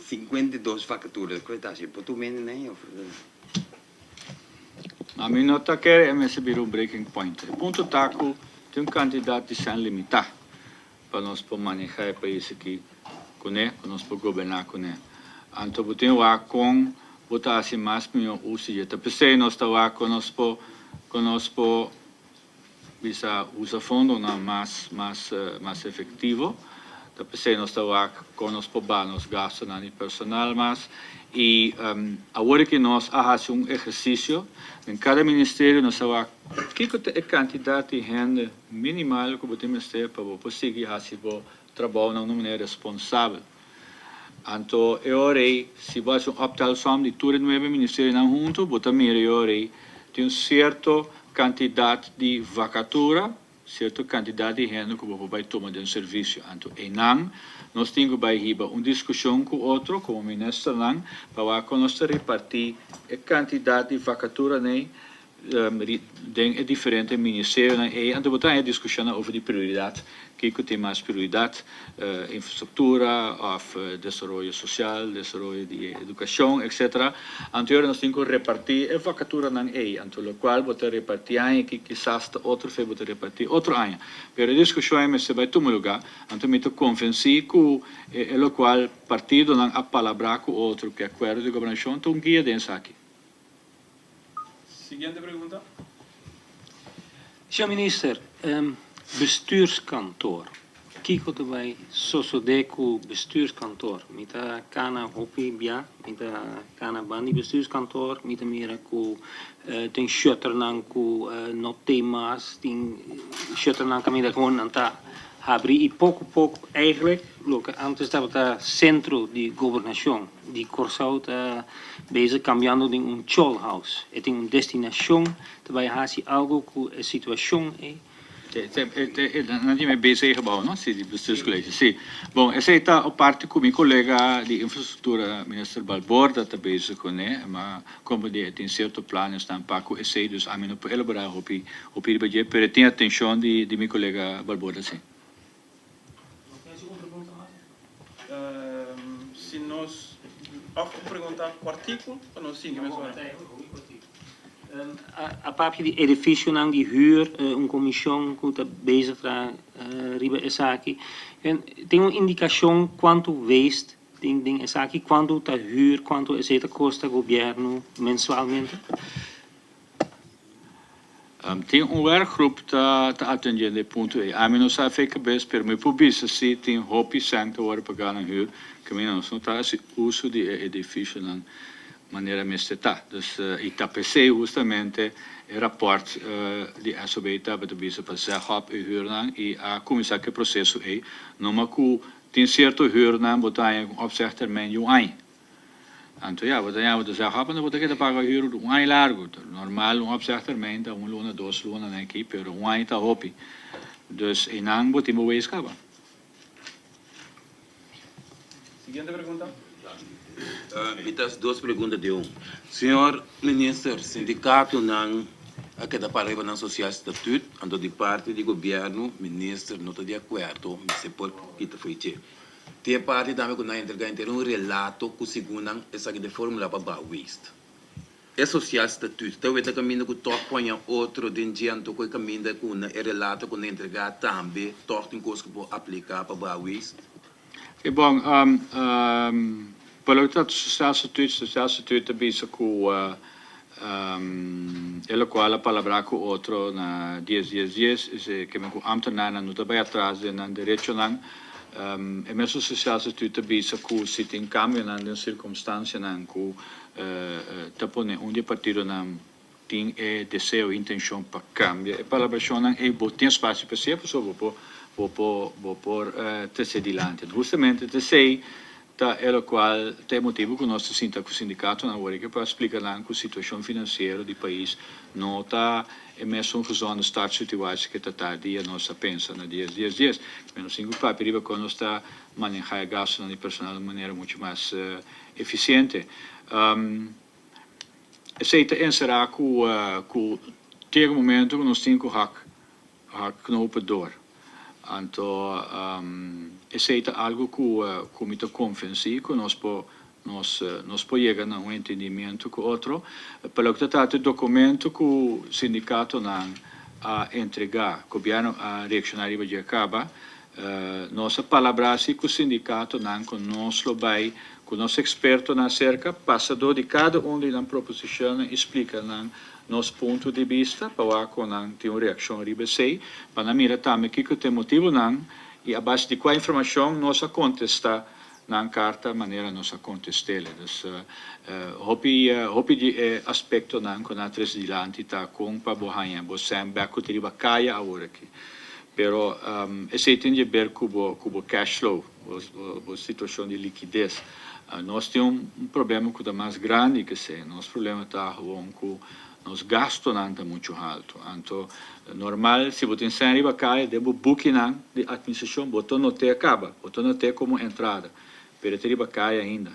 52 vacaturas. Qual está assim? Por tu menos nem eu. A mim não está querendo receber breaking point. O ponto está que tem candidato sem limitar para nós para manejar o país aqui com ele, para nós para governar com ele. Então, eu tenho lá com botar assim mais melhor o sujeito. Pensei nós está lá com nós para usar fundo mais efetivo. Pensei nós está lá com nós para nós gastos na personal mais e agora que nós fazemos exercício em cada ministério nós está lá que é quantidade de gente minimal que podemos ter para conseguir fazer o trabalho de uma maneira responsável. Então, eu orei, se você optar só de todos os 9 ministérios juntos, eu também orei, tem certa quantidade de vacatura, certa quantidade de gente que vai tomar de serviço. Então, nós temos que ter uma discussão com o outro, com o ministro, para nós repartir a quantidade de vacatura em diferentes ministérios. E então, vamos ter discussão sobre prioridade. Que tem mais prioridade, infraestrutura, desenvolvimento social, desenvolvimento de educação, etc. Então, nós temos que repartir a vacatura na EI, então, o qual vou repartir ano, que quizás outro foi vou repartir outro ano. Mas a discussão é se vai tomar lugar, então, me estou convencido que o qual partido não a palavra com outro que acordo de governação, então, guia dentro aqui. Seguinte pergunta. Senhor Minister, bestuurskantoor. Kiko erbij, Sosodeco bestuurskantoor. Met de Kana Hopi Bia, met de Kana Bandi bestuurskantoor, met de Miraku, ten Shutternanku, no thema's, ten Shutternanka met de gewoon aan ta. Habri e pouco eigenlijk, look, antes estava centro de governação, de Corsau bezig cambiando de chollhouse. É tem destinação, daarbij haast algo com a situação é. Não tinha BC gebouw, não? Sim, de bestuurscollege. Sim. Bom, essa está a parte com meu colega de infraestrutura, minister Balborda, está bezig com ele, mas como tem certo plano, está um pouco esse, dus a mim não pode elaborar o budget, mas tem atenção de meu colega Balborda, sim. Se nós perguntar o artigo, nós sim, A parte de edifício não de huur, comissão que está bezig para riba essa aqui. Tem uma indicação quanto waste tem essa aqui, quanto está huur, quanto essa custa governo mensualmente? Tem werkgroep que está atendendo esse ponto aí. A mim não sabe que best per me publica se tem hobby sangue para pagar na huur, que mim não está esse uso de edifício não. Maneira mesteta. Dus ITPC justamente o rapport de SOB estava de bisa para ser hop e huurnang e a começar que processo é numa que tem certo huurnang botar op zich termijn um ano. Então ja, wat dan de zeggen hop en dan wordt er pagar huur ano largo. Normal op zich termijn dan luna 2 luna nem aqui, pero ano está hopi. Dus em ano botimos o escava. Seguinte pergunta. Estas duas perguntas de Senhor Ministro, sindicato não aquela palavra na social estatuto, ando de parte do governo, ministro não está de acordo, mas se por que foi ter. Tem parte também que não entregar um relato que segundo essa de fórmula para waste. é social estatuto. Talvez o caminho que toca ponha outro de diante que o caminho que é relato com entregar também, toca em coisa que pode aplicar para Bawis. É bom, pelo que social estatuto bisa com ele qual a palavra com outro na 10 que me com ambtenaar não está bem atrás na direito não é mesmo social estatuto bisa com se tem cambio na circunstância não com tapone onde partido não tem desejo intenção para cambiar a palavra não é botar espaço para ser pessoa vou por terceiro dilante justamente terceiro é o qual tem motivo que nós sinta com o sindicato na hora que para explicar lá que a situação financeira do país não está é mesmo uma razão de estar situados que está dia nós pensa na dias menos cinco papel para nós está manejar gastos no personal de maneira muito mais eficiente aceita encerrar com tem um momento que nós temos que knopen door então aceita algo que me convence que nós podemos chegar a um entendimento com outro pelo que trata do documento que o sindicato não a entregar o governo a reaccionar e vai acabar nossa palavra assim que o sindicato não conosco vai com nosso experto na cerca passador de cada da proposição explica não nosso ponto de vista para que não tenha uma reação ribesei para mira também que tem motivo não e a base de qual informação nós contesta na carta maneira nós contestele então hopi de aspecto não com a três dilante tá com para bohanha você back que riba caia agora aqui pero esse tem de ver com cash flow a situação de liquidez nós temos problema com o mais grande que sei nosso problema está com nos gastos não está muito alto então normal se você tem arriba cai debo booking de administração botou não te acaba botou não te como entrada pero arriba cai ainda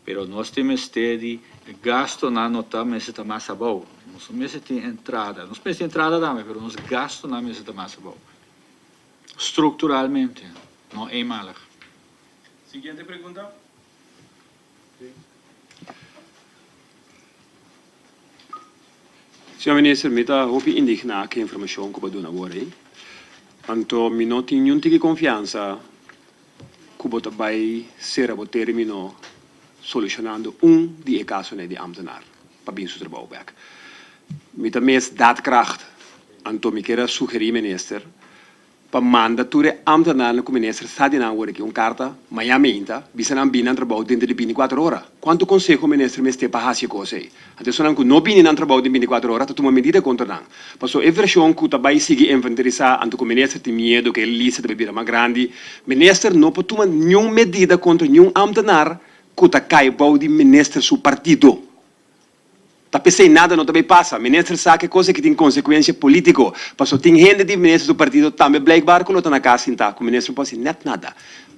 pero nós temos de gasto não está mas está mais bom nós mês tem entrada nós mês entrada também pero nos gastos não mês está mais bom estruturalmente não é mal. Siguiente pergunta. Senhor Ministro, me está hopi indignar que informação que eu dou agora aí. Então, me não tenho nenhum tipo de confiança que eu vai ser a terminar solucionando de casos de ambtenaar para bem seu trabalho. Me também daadkracht. Então, me quero sugerir, minister, para mandature ambtenaar no minister está de agora que carta Miami inta, bisa não bina trabalho dentro de 24 horas. Quanto conselho minister me este para fazer coisa aí? Então, se não não bina trabalho de 24 horas, tu uma medida contra não. Passou a versão que também sigue inventarizar, anto o minister tem medo que ele lista de bebida mais grande, minister não pode tomar nenhuma medida contra nenhum ambtenaar que está caindo de minister seu partido. Tá pensei nada não também passa. Ministro sabe que coisa que tem consequência política. Passou tem gente de ministro do partido também blijkbaar que na casa então. O ministro pode net nada.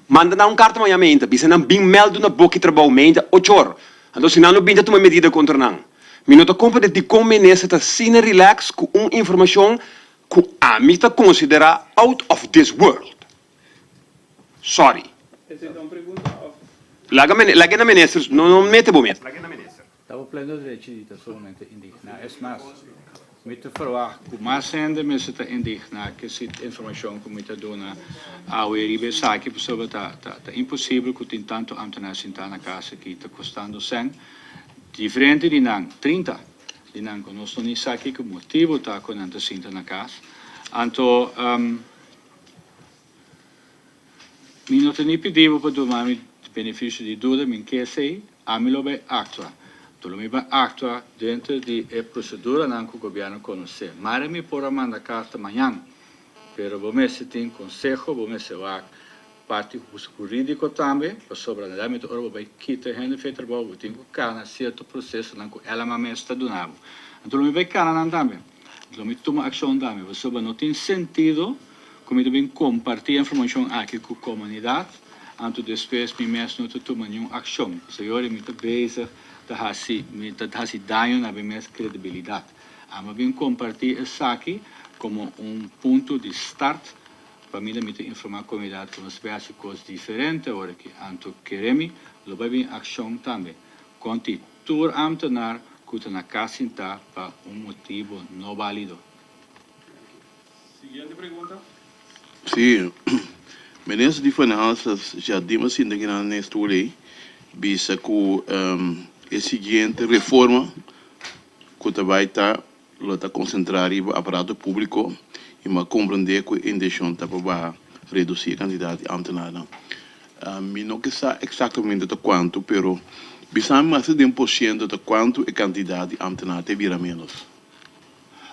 Manda na carta amanhã mente. Bisa não bem meldo na boca trabalho mente 8 horas. Então se não bem uma medida contra não. Minuto compra de como ministro tá sem relax com informação que a mim tá considera out of this world. Sorry. Essa é uma pergunta. Laga na ministro não mete bom mesmo. Estava pleno direito de estar somente indignar. É mais, me te verwacht, com mais ainda me está indignar que se informação que me está dando a o eribe sabe que pessoa tá impossível que tem tanto ambtenaar sentar na casa que está custando 100 diferente de não 30 de não que nós não sabe que o motivo tá com anta sentar na casa então me não tem pedido para tomar benefício de dúvida me quer sei a me lo vai actuar tudo me vai actuar dentro de procedura não que o governo conhece. Mas me pode mandar carta amanhã, pero vamos se tem conselho, vamos se vai parte jurídico também, para sobradamente ora vai quitar gente feito trabalho, tem que cana certo processo não que ela mesma está donando. Então me vai cana não também. Então me toma ação também, você não tem sentido como também compartilhar informação aqui com a comunidade, então depois me mesmo não toma nenhuma ação. Se eu me estou bezig hasi daño na minha credibilidade. Mas bem compartilhar isso aqui como ponto de start para mim de informar a comunidade que nós vemos coisas diferentes agora que anto queremos, lo vai bem ação também. Conti tur ambtenaar que na casa está para motivo não válido. Siguiente pregunta. Sim, ministro de Finanças já disse assim que nesta lei, visa que a seguinte reforma que vai estar concentrar o aparato público e compreender que a intenção está para reduzir a quantidade de ambtenaren. Eu não sei exatamente de quanto, mas precisamos mais de 1% de quanto a quantidade de ambtenaren te vira menos.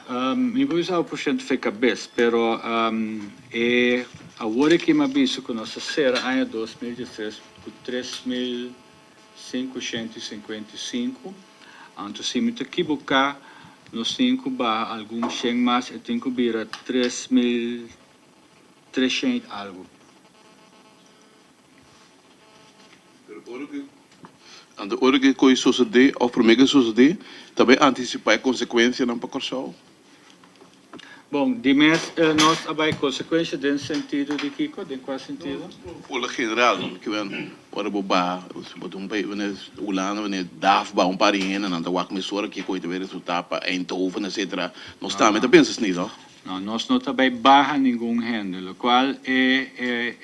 Eu vou usar o porcento de cabeça, mas agora que me aviso que nossa será ano 2013 por 3.555, então se me equivocar, nos 5 barra algum chega mais, eu tenho que vir a 3.300 algo. En de orge kon je suceder, of voor mij suceder, também antecipar a consequência não para corção. Bom, de mês nós vai consequência no sentido de Kiko, de qual sentido? Por general, que vem, ora boba, botar país, vem Holanda, vem DAF, ba parinha, não tá wak mesora que coisa ver resultado para Eindhoven, etc. Nós também pensamos nisso. Não, nós não também barra nenhum rende, o qual é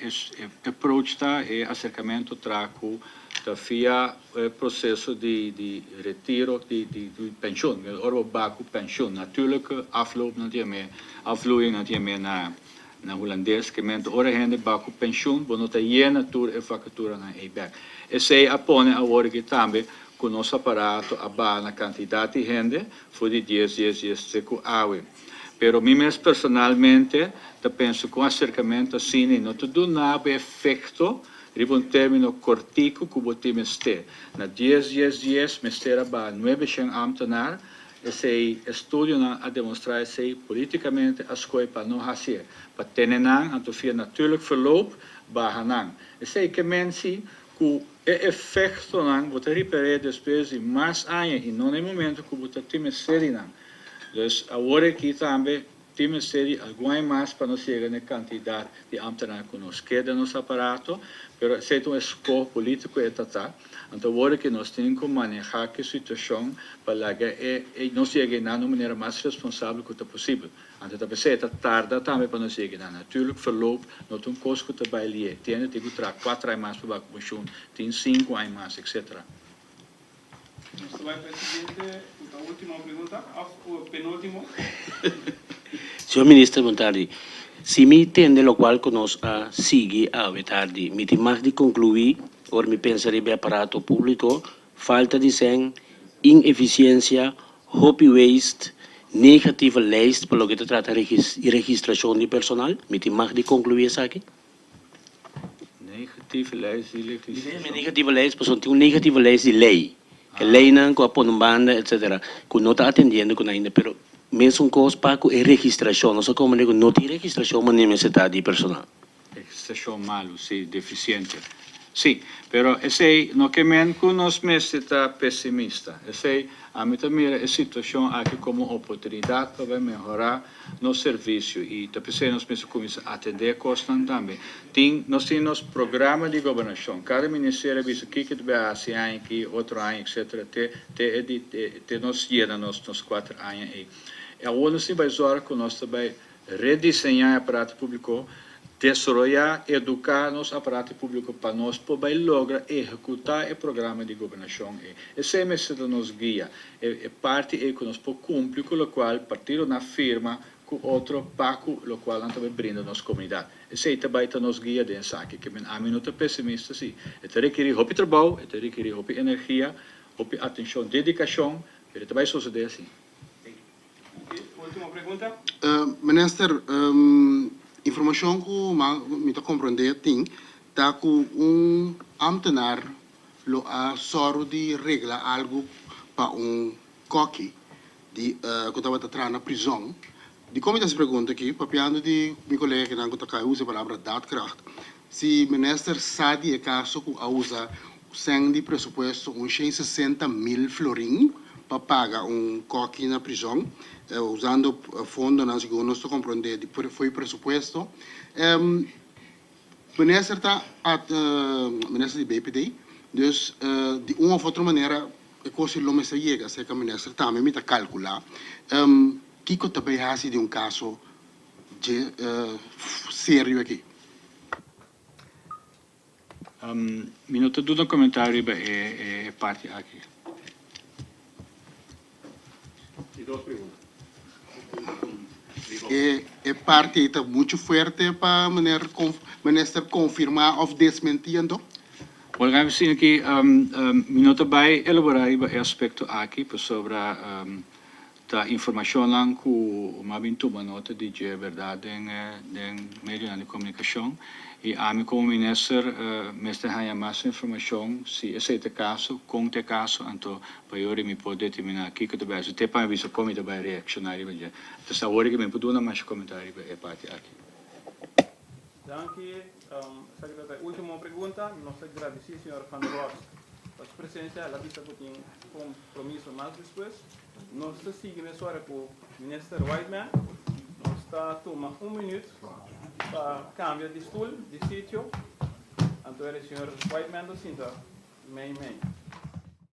approach é acercamento traco da FIA processo de retiro de pensioen, oro baku pensioen. Natuurlijk afvloeiing natuurlijk na Hollandees, que mente ora rende baku pensioen, bonota jena tour e vacatura na e-back. E sei appone a work também com nosso aparato a na quantidade de rende foi de 10 seco awe. Pero mim personalmente, eu penso que um acercamento assim não tudo nada efeito riba um término cortico que você mestre. Na 10, mestre para 900 ambtenaar, esse estudo a demonstrar se politicamente as coisas para não fazer. Para ter então via natuurlijk verloop, bahanang. Esse que mense que o efeito não, você reparar depois de mais anos e não no momento que você tem mestre não. Então, agora aqui também temos série alguma mais para nós chegar na quantidade de ambtenaar que nos queda no nosso aparato, mas se é escolha político é tá. Então agora que nós temos que manejar a situação para que nós cheguemos na maneira mais responsável que possível. Então também se é tarde também para nós chegar na natuurlijk verloop, não tem custo que vai ali, tem que trazer 4 anos mais para a comissão, tem 5 anos mais, etc. Nuestro vicepresidente, la última pregunta, o penúltimo. Senhor Ministro, boa tarde. Se me entende, o qual que nós sigue a tarde, me tem mais de concluir, ou me pensaria bem aparato público, falta de sen, ineficiência, hobby waste, negativa lijst, para o que se trata de registração de personal, me tem mais de concluir isso aqui? Negatieve lijst de elektriciteit. Negativa lijst, porque tem negativa lijst de lei. Que lei não, com a banda, etc. Que não está atendendo com ainda, pero mesmo com os pagos é registração. Não sei como digo, não tem registração, mas nem necessidade de personal. Registração malo, sim, deficiente. Sim, pero esse no que men que nós mesmos está pessimista. Esse a mim também a situação aqui como oportunidade para melhorar no serviço e também nós mesmos começar a atender constantemente. Nós temos programa de governação. Cada ministério diz que vai ser ano aqui, outro ano, etc. Te nós chega nos 4 anos aí. E agora nós vai usar que nós também redesenhar o aparato público, desarrollar, educar nos aparato público para nós poder lograr executar o programa de governação. Esse é o que nos guia. É parte que nós podemos cumprir com o qual partido na firma com outro paco, o qual nós também brinda nossa comunidade. Esse é também nos guia dessa aqui, que a mim não é pessimista, sim. É requerir muito trabalho, é requerir muito energia, muito atenção, dedicação, mas também sucede assim. Última pergunta. Minister, informação que me está compreender tem, tá com ambtenaar lo a soro de regla algo para coque de que estava atrás na prisão. De como se pergunta aqui, papiando de meu colega que não está usa a palavra daadkracht. Se o minister sabe é caso que usa sem de pressuposto 60.000 florim para pagar coque na prisão, usando fundo na segundo nós compreender foi pressuposto. O minister está minister de BPD, dus de uma ou outra maneira coisa não me se chega, se que o ministro também me calcular, Kiko também há de caso de sério aqui. Minuto do comentário é parte aqui. E duas perguntas. É parte está muito forte para o ministro confirmar ou desmentir, então? Well, gaan we zien aqui, minuto bij elaborar o aspecto aqui sobre a informação lá que o Mabin toma nota de que é verdade em meio de comunicação e a mim como ministro me está dando mais informação se esse é o caso, com o caso, então para eu me poder determinar aqui que também até para ver como ele vai reaccionar, então essa hora que me pode dar mais comentário é parte aqui. Danke, secretário. Última pergunta, nós agradecemos, senhor Van der Horst, a sua presença, ela vista que tem compromisso mais depois. Nós seguimos agora com o ministro Whiteman. Nós está tomando 1 minuto para cambiar de estúdio, de sítio. Então, o senhor Whiteman do Sinta, meio.